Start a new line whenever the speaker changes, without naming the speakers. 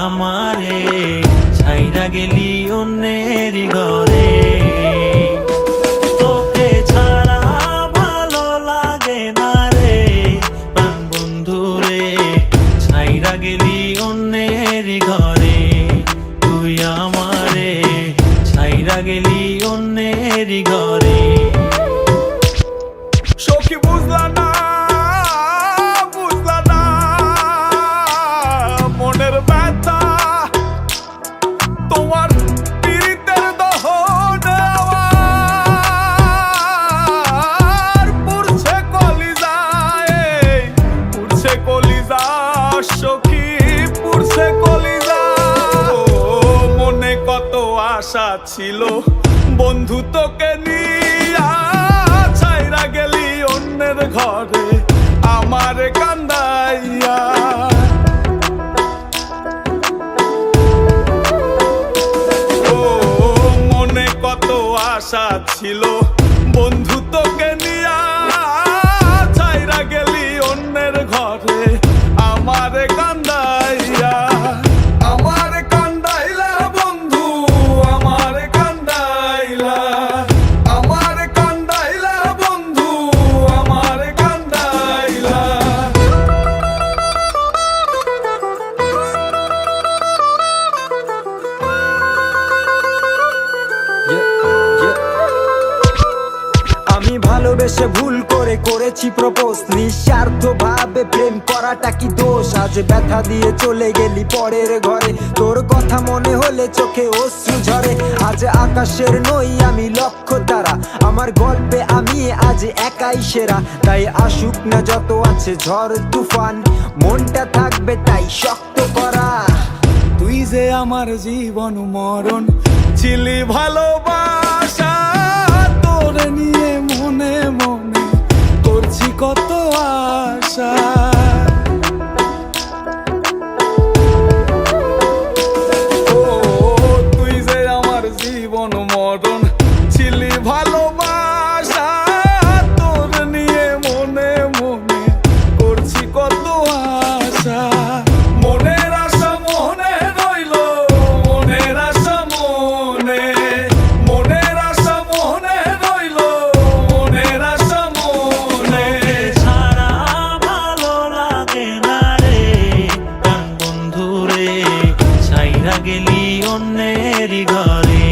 আমারে ছাইরা গেলি অন্যের ঘরে। তোকে ছাড়া ভালো লাগে না রে প্রাণ বন্ধু রে, ছাইরা গেলি অন্যের ঘরে। তুই আমারে ছাইরা গেলি অন্যের ঘরে।
সখী বুঝলা না মনের ব্যথা, তোমার পীড়িতের দহনে আমার পুড়ছে কলিজায়, পুড়ছে কলিজা সখী, পুড়ছে কলিজা। মনে কত আশা ছিল বন্ধু তোকে নিয়া, ছাইরা গেলি অন্যের ঘরে আমারে কান্দাইয়া। ও মনে কত আশা ছিল বন্ধু তোকে নিয়া, ছাইরা গেলি অন্যের ঘরে আমারে কান্দাইয়া। আমারে কান্দাইলা বন্ধু, আমারে কান্দাইলা, আমারে কান্দাইলা বন্ধু, আমারে কান্দাইলা।
আমি ভালোবেসে ভুল করে করেছি প্রপোজ, নিঃস্বার্থ ভাবে প্রেম করাটা কি দোষ? আজ ব্যথা দিয়ে চলে গেলি পরের ঘরে, তোর কথা মনে হলে চোখে অশ্রু ঝরে। আজ আকাশের নই আমি লক্ষ্য তারা, আমার গল্পে আমি আজ একাই সেরা। তাই আসুক না যত আছে ঝড় তুফান, মনটা থাকবে তাই শক্ত করা।
তুই যে আমার জীবন মরণ ছিলি ভালোবাসা, তোরে নিয়ে মনে মনে করছি কত আশা। ও তুই যে আমার জীবন মরণ ছিলি ভালোবাসা, তোরে নিয়ে মনে মনে করছি কত আশা। মনের আশা মনে রইল, মনের আশা মনে, মনের আশা মনে রইল, মনের আশা মনে।
ছাড়া ভালো লাগে না রে প্রাণ বন্ধু রে, ছাইরা গেলি অন্যের ঘরে।